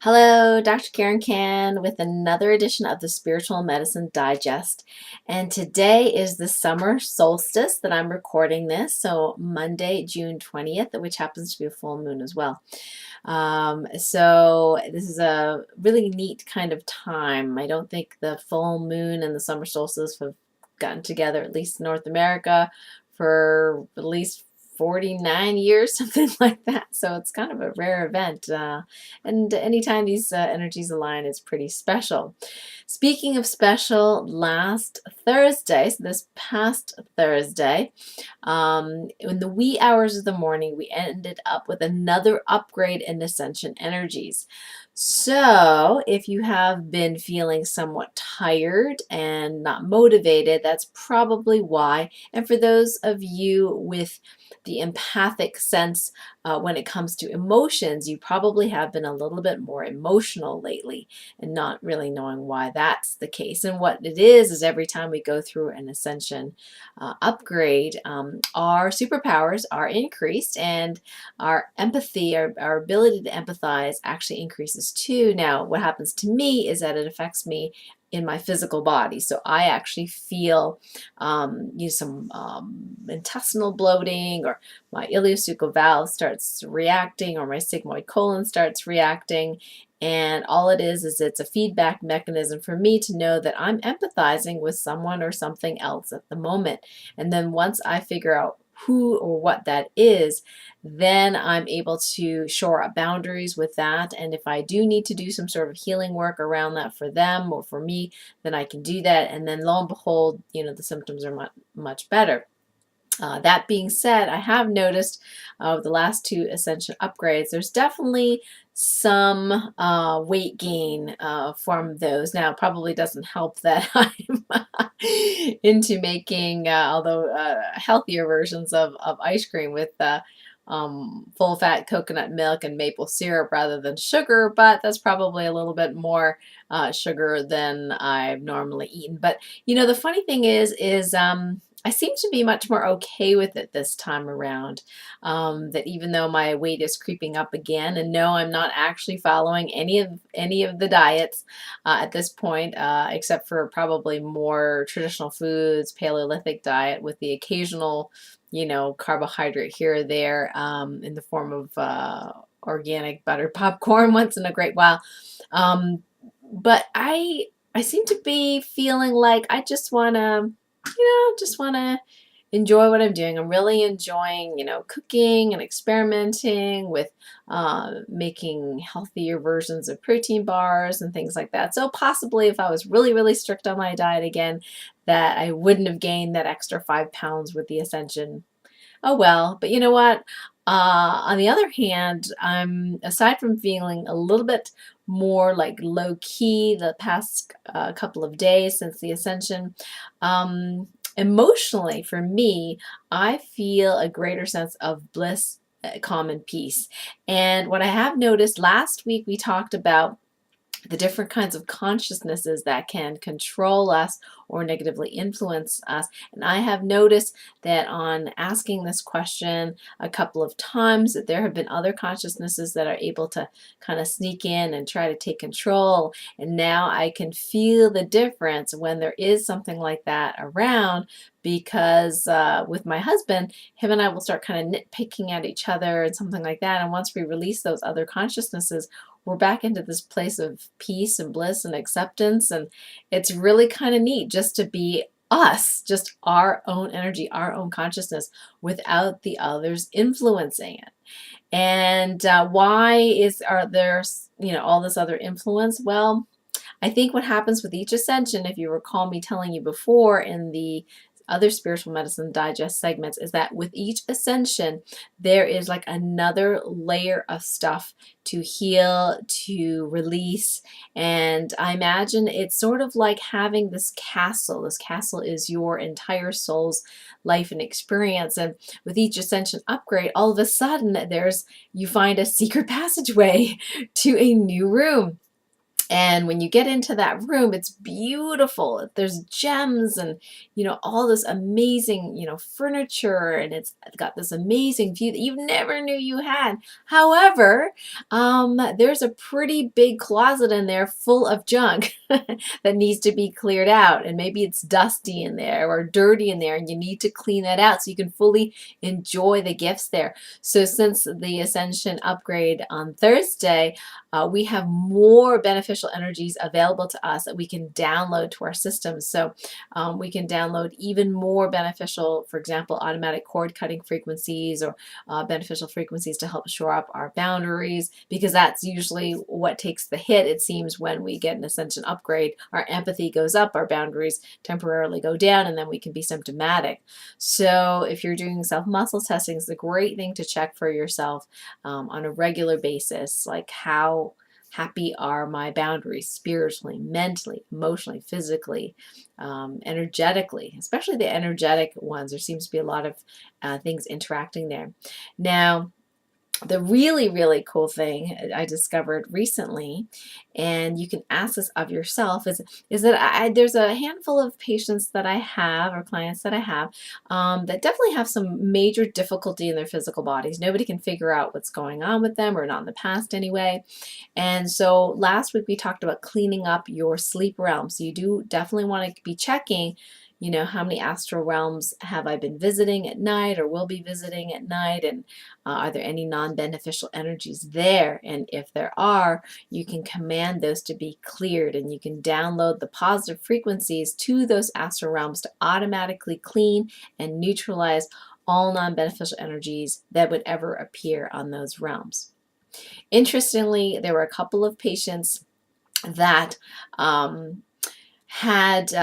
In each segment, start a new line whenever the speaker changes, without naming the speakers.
Hello, Dr. Karen Can with another edition of the Spiritual Medicine Digest. And today is the summer solstice that I'm recording this, so Monday, June 20th, which happens to be a full moon as well. So this is a really neat kind of time. I don't think the full moon and the summer solstice have gotten together, at least in North America, for at least 49 years, something like that. So it's kind of a rare event. And anytime these energies align, it's pretty special. Speaking of special, last Thursday, so this past Thursday, in the wee hours of the morning, we ended up with another upgrade in Ascension energies. So, if you have been feeling somewhat tired and not motivated, that's probably why. And for those of you with the empathic sense when it comes to emotions, you probably have been a little bit more emotional lately and not really knowing why that's the case. And what it is every time we go through an Ascension upgrade, our superpowers are increased and our empathy, our ability to empathize actually increases too. Now, what happens to me is that it affects me in my physical body. So I actually feel some intestinal bloating, or my ileocecal valve starts reacting, or my sigmoid colon starts reacting. And all it is it's a feedback mechanism for me to know that I'm empathizing with someone or something else at the moment. And then once I figure out who or what that is, then I'm able to shore up boundaries with that. And if I do need to do some sort of healing work around that for them or for me, then I can do that. And then lo and behold, the symptoms are much better. That being said, I have noticed the last two Ascension upgrades, there's definitely some weight gain from those. Now, it probably doesn't help that I'm into making, although healthier versions of ice cream with full-fat coconut milk and maple syrup rather than sugar, but that's probably a little bit more sugar than I've normally eaten. But, the funny thing is I seem to be much more okay with it this time around. That even though my weight is creeping up again, and no, I'm not actually following any of the diets at this point, except for probably more traditional foods, Paleolithic diet with the occasional, carbohydrate here or there in the form of organic buttered popcorn once in a great while. But I seem to be feeling like I just want to enjoy what I'm doing. I'm really enjoying, cooking and experimenting with making healthier versions of protein bars and things like that. So possibly if I was really, really strict on my diet again, that I wouldn't have gained that extra 5 pounds with the Ascension. Oh well, but you know what? On the other hand, aside from feeling a little bit more like low key the past couple of days since the Ascension, emotionally for me, I feel a greater sense of bliss, calm, and peace. And what I have noticed last week, we talked about the different kinds of consciousnesses that can control us or negatively influence us. And I have noticed that on asking this question a couple of times, that there have been other consciousnesses that are able to kind of sneak in and try to take control. And now I can feel the difference when there is something like that around, because with my husband, him and I will start kind of nitpicking at each other and something like that. And once we release those other consciousnesses, we're back into this place of peace and bliss and acceptance. And it's really kind of neat just to be us, just our own energy, our own consciousness, without the others influencing it. And are there, all this other influence? Well, I think what happens with each ascension, if you recall me telling you before in the other Spiritual Medicine Digest segments, is that with each ascension, there is like another layer of stuff to heal, to release. And I imagine it's sort of like having this castle. This castle is your entire soul's life and experience. And with each ascension upgrade, all of a sudden you find a secret passageway to a new room. And when you get into that room, it's beautiful. There's gems and, all this amazing, furniture, and it's got this amazing view that you never knew you had. However, there's a pretty big closet in there full of junk that needs to be cleared out. And maybe it's dusty in there or dirty in there, and you need to clean that out so you can fully enjoy the gifts there. So since the Ascension upgrade on Thursday, we have more beneficial energies available to us that we can download to our systems. So we can download even more beneficial, for example, automatic cord cutting frequencies or beneficial frequencies to help shore up our boundaries, because that's usually what takes the hit, it seems, when we get an Ascension upgrade. Our empathy goes up, our boundaries temporarily go down, and then we can be symptomatic. So if you're doing self-muscle testing, it's a great thing to check for yourself on a regular basis, like how happy are my boundaries spiritually, mentally, emotionally, physically, energetically, especially the energetic ones. There seems to be a lot of things interacting there. Now, the really, really cool thing I discovered recently, and you can ask this of yourself, is that there's a handful of patients that I have, or clients that I have, that definitely have some major difficulty in their physical bodies. Nobody can figure out what's going on with them, or not in the past anyway. And so last week we talked about cleaning up your sleep realm. So you do definitely want to be checking, how many astral realms have I been visiting at night or will be visiting at night, and are there any non-beneficial energies there? And if there are, you can command those to be cleared, and you can download the positive frequencies to those astral realms to automatically clean and neutralize all non-beneficial energies that would ever appear on those realms. Interestingly, there were a couple of patients that had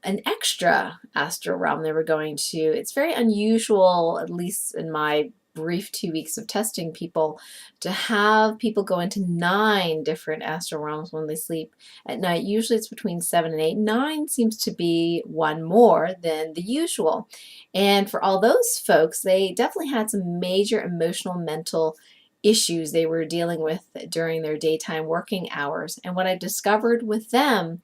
an extra astral realm they were going to. It's very unusual, at least in my brief 2 weeks of testing people, to have people go into 9 different astral realms when they sleep at night. Usually it's between 7 and 8. 9 seems to be one more than the usual. And for all those folks, they definitely had some major emotional, mental issues they were dealing with during their daytime working hours. And what I discovered with them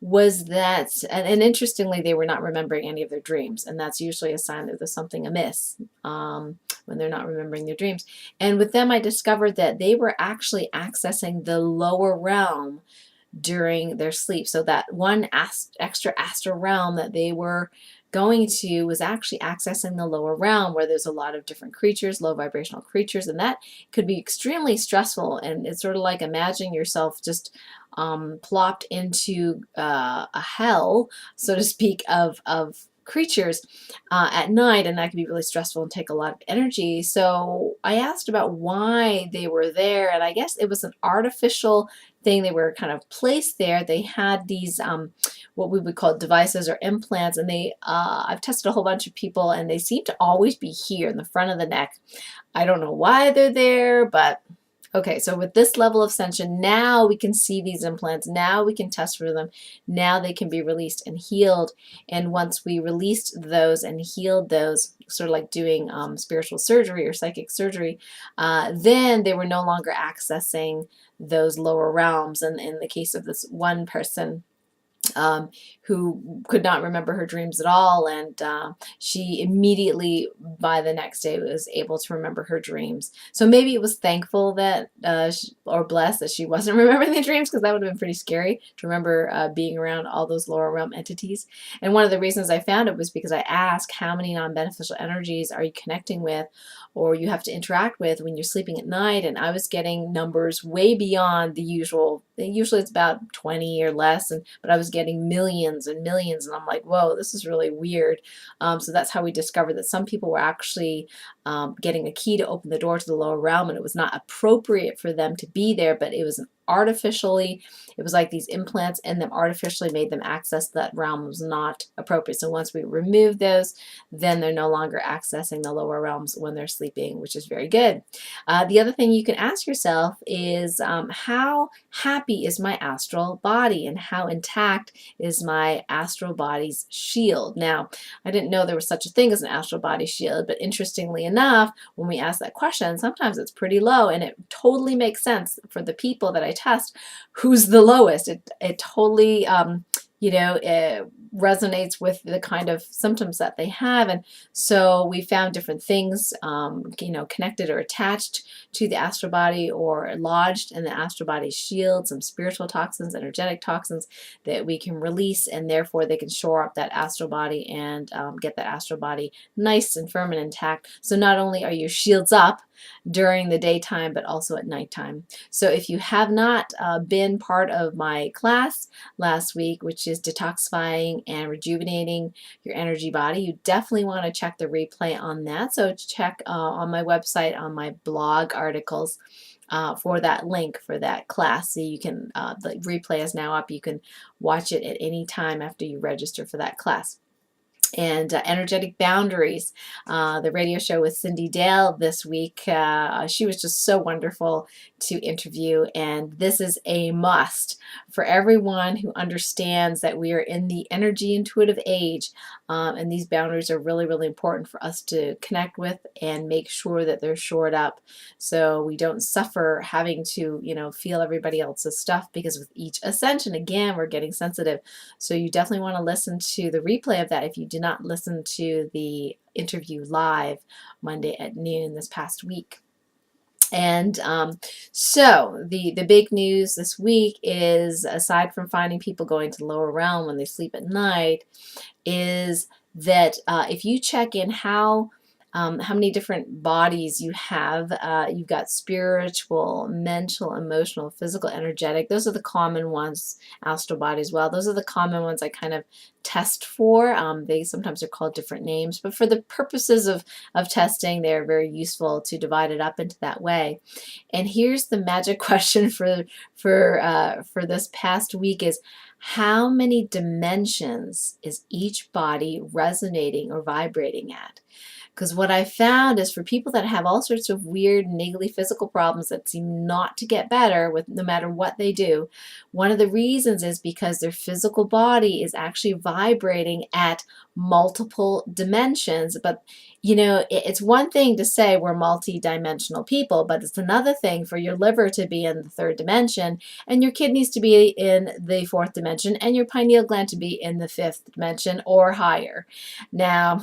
was that, and interestingly, they were not remembering any of their dreams, and that's usually a sign that there's something amiss when they're not remembering their dreams. And with them, I discovered that they were actually accessing the lower realm during their sleep. So that one extra astral realm that they were going to was actually accessing the lower realm, where there's a lot of different creatures, low vibrational creatures, and that could be extremely stressful. And it's sort of like imagining yourself just plopped into a hell, so to speak, of creatures at night, and that can be really stressful and take a lot of energy. So I asked about why they were there, and I guess it was an artificial thing. They were kind of placed there. They had these what we would call devices or implants, and they I've tested a whole bunch of people, and they seem to always be here in the front of the neck. I don't know why they're there, but okay, so with this level of ascension, now we can see these implants. Now we can test for them. Now they can be released and healed. And once we released those and healed those, sort of like doing spiritual surgery or psychic surgery, then they were no longer accessing those lower realms. And in the case of this one person, who could not remember her dreams at all, and she immediately by the next day was able to remember her dreams. So maybe it was thankful that or blessed that she wasn't remembering the dreams, because that would have been pretty scary to remember being around all those lower realm entities. And one of the reasons I found it was because I asked, how many non-beneficial energies are you connecting with or you have to interact with when you're sleeping at night? And I was getting numbers way beyond the usual. Usually it's about 20 or less, but I was getting millions and millions, and I'm like, whoa, this is really weird. So that's how we discovered that some people were actually getting a key to open the door to the lower realm, and it was not appropriate for them to be there, but it was it was like these implants in them artificially made them access that realm. Was not appropriate. So once we remove those, then they're no longer accessing the lower realms when they're sleeping, which is very good. The other thing you can ask yourself is, how happy is my astral body, and how intact is my astral body's shield? Now, I didn't know there was such a thing as an astral body shield, but interestingly enough, when we ask that question, sometimes it's pretty low, and it totally makes sense for the people that I test who's the lowest. It totally, it resonates with the kind of symptoms that they have. And so we found different things, connected or attached to the astral body or lodged in the astral body shield, some spiritual toxins, energetic toxins that we can release, and therefore they can shore up that astral body and get that astral body nice and firm and intact. So not only are your shields up during the daytime, but also at nighttime. So if you have not been part of my class last week, which is detoxifying and rejuvenating your energy body, you definitely want to check the replay on that. So check on my website, on my blog articles, for that link for that class. So you can, the replay is now up. You can watch it at any time after you register for that class. And energetic boundaries, the radio show with Cindy Dale this week. She was just so wonderful to interview, and this is a must for everyone who understands that we are in the energy intuitive age, and these boundaries are really, really important for us to connect with and make sure that they're shored up, so we don't suffer having to, feel everybody else's stuff, because with each ascension, again, we're getting sensitive. So you definitely want to listen to the replay of that if you did not listen to the interview live Monday at noon this past week. And so the big news this week is, aside from finding people going to the lower realm when they sleep at night, is that if you check in how many different bodies you have. You've got spiritual, mental, emotional, physical, energetic. Those are the common ones. Astral body as well. Those are the common ones I kind of test for. They sometimes are called different names, but for the purposes of testing, they're very useful to divide it up into that way. And here's the magic question for this past week is, how many dimensions is each body resonating or vibrating at? Because what I found is, for people that have all sorts of weird, niggly physical problems that seem not to get better with no matter what they do, one of the reasons is because their physical body is actually vibrating at multiple dimensions. But it's one thing to say we're multi-dimensional people, but it's another thing for your liver to be in the third dimension, and your kidneys to be in the fourth dimension, and your pineal gland to be in the fifth dimension or higher. Now,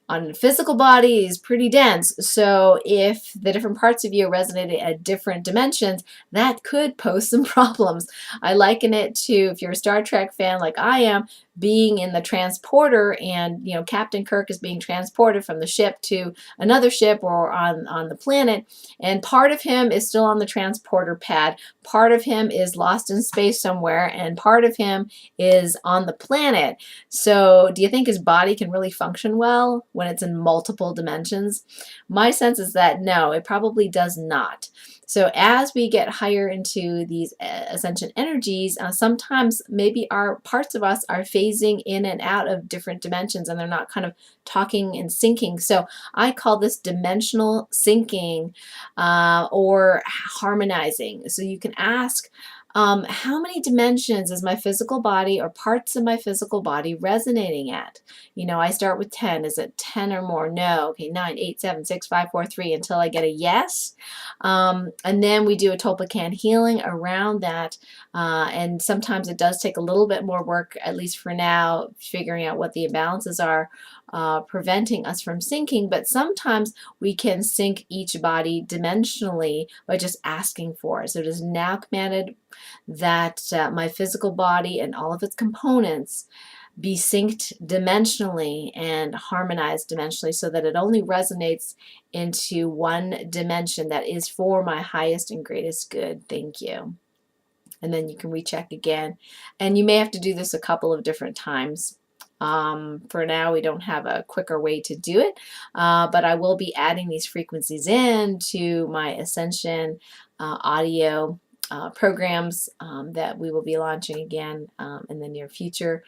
on the physical body is pretty dense, so if the different parts of you are resonating at different dimensions, that could pose some problems. I liken it to, if you're a Star Trek fan like I am, being in the transporter, and Captain Kirk is being transported from the ship to another ship or on the planet, and part of him is still on the transporter pad, part of him is lost in space somewhere, and part of him is on the planet. So do you think his body can really function well when it's in multiple dimensions? My sense is that no, it probably does not. So as we get higher into these ascension energies, sometimes maybe our parts of us are phasing in and out of different dimensions, and they're not kind of talking and syncing. So I call this dimensional syncing or harmonizing. So you can ask, how many dimensions is my physical body or parts of my physical body resonating at? I start with 10. Is it 10 or more? No. Okay, 9, 8, 7, 6, 5, 4, 3 until I get a yes. And then we do a Tolpacan healing around that. And sometimes it does take a little bit more work, at least for now, figuring out what the imbalances are preventing us from syncing. But sometimes we can sync each body dimensionally by just asking for it. So it is now commanded that my physical body and all of its components be synced dimensionally and harmonized dimensionally, so that it only resonates into one dimension that is for my highest and greatest good. Thank you. And then you can recheck again. And you may have to do this a couple of different times. For now, we don't have a quicker way to do it, but I will be adding these frequencies in to my Ascension audio programs that we will be launching again in the near future.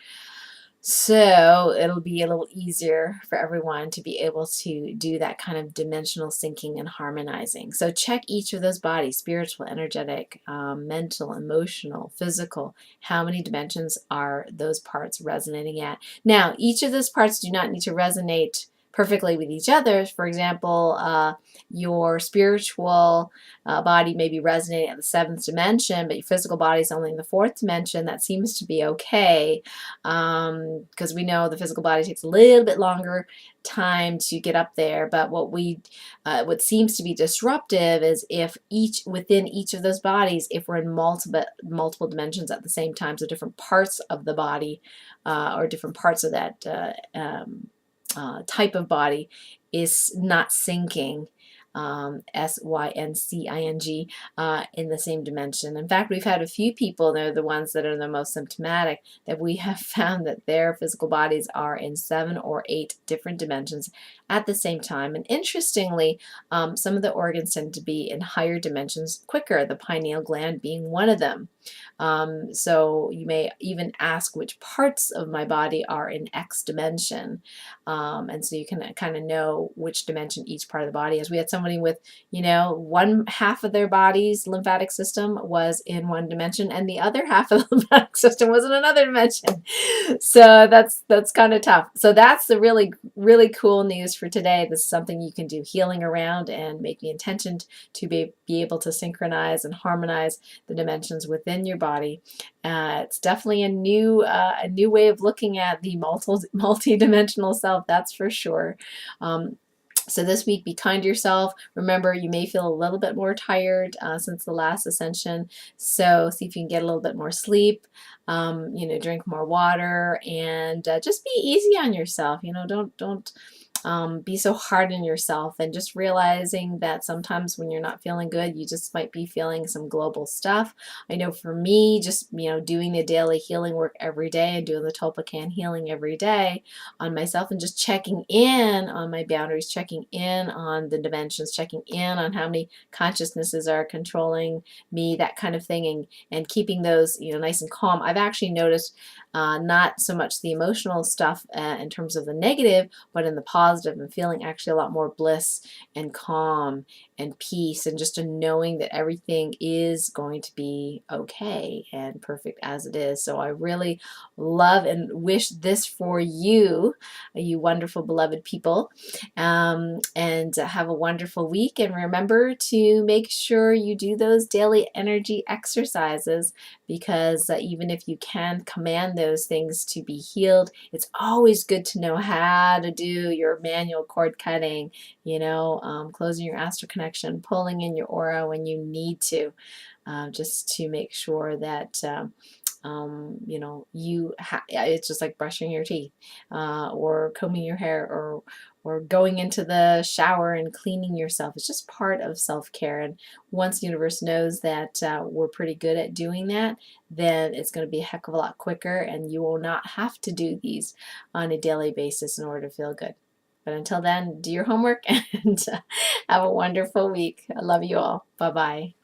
So it'll be a little easier for everyone to be able to do that kind of dimensional syncing and harmonizing. So check each of those bodies: spiritual, energetic, mental, emotional, physical. How many dimensions are those parts resonating at? Now, each of those parts do not need to resonate perfectly with each other. For example, your spiritual body may be resonating at the seventh dimension, but your physical body is only in the fourth dimension. That seems to be okay, because we know the physical body takes a little bit longer time to get up there. But what seems to be disruptive is if within each of those bodies, if we're in multiple dimensions at the same time, so different parts of the body or different parts of that type of body is not syncing, syncing, in the same dimension. In fact, we've had a few people, they're the ones that are the most symptomatic, that we have found that their physical bodies are in 7 or 8 different dimensions at the same time. And interestingly, some of the organs tend to be in higher dimensions quicker, the pineal gland being one of them. So you may even ask which parts of my body are in X dimension. And so you can kind of know which dimension each part of the body is. We had somebody with, one half of their body's lymphatic system was in one dimension and the other half of the lymphatic system was in another dimension. So that's kind of tough. So that's the really, really cool news for today. This is something you can do healing around and make the intention to be able to synchronize and harmonize the dimensions within your body. It's definitely a new way of looking at the multi-dimensional self, that's for sure. So this week, be kind to yourself. Remember, you may feel a little bit more tired since the last ascension, so see if you can get a little bit more sleep. Drink more water, and just be easy on yourself. Don't be so hard on yourself, and just realizing that sometimes when you're not feeling good, you just might be feeling some global stuff. I know for me, just doing the daily healing work every day and doing the Tulpacan healing every day on myself, and just checking in on my boundaries, checking in on the dimensions, checking in on how many consciousnesses are controlling me, that kind of thing, and keeping those nice and calm. I've actually noticed not so much the emotional stuff in terms of the negative, but in the positive, and feeling actually a lot more bliss and calm and peace, and just a knowing that everything is going to be okay and perfect as it is. So I really love and wish this for you, you wonderful beloved people, and have a wonderful week. And remember to make sure you do those daily energy exercises, because even if you can command those things to be healed, it's always good to know how to do your manual cord cutting, closing your astral connection, pulling in your aura when you need to, just to make sure that it's just like brushing your teeth, or combing your hair, or going into the shower and cleaning yourself. It's just part of self-care. And once the universe knows that we're pretty good at doing that, then it's going to be a heck of a lot quicker, and you will not have to do these on a daily basis in order to feel good. But until then, do your homework and have a wonderful week. I love you all. Bye-bye.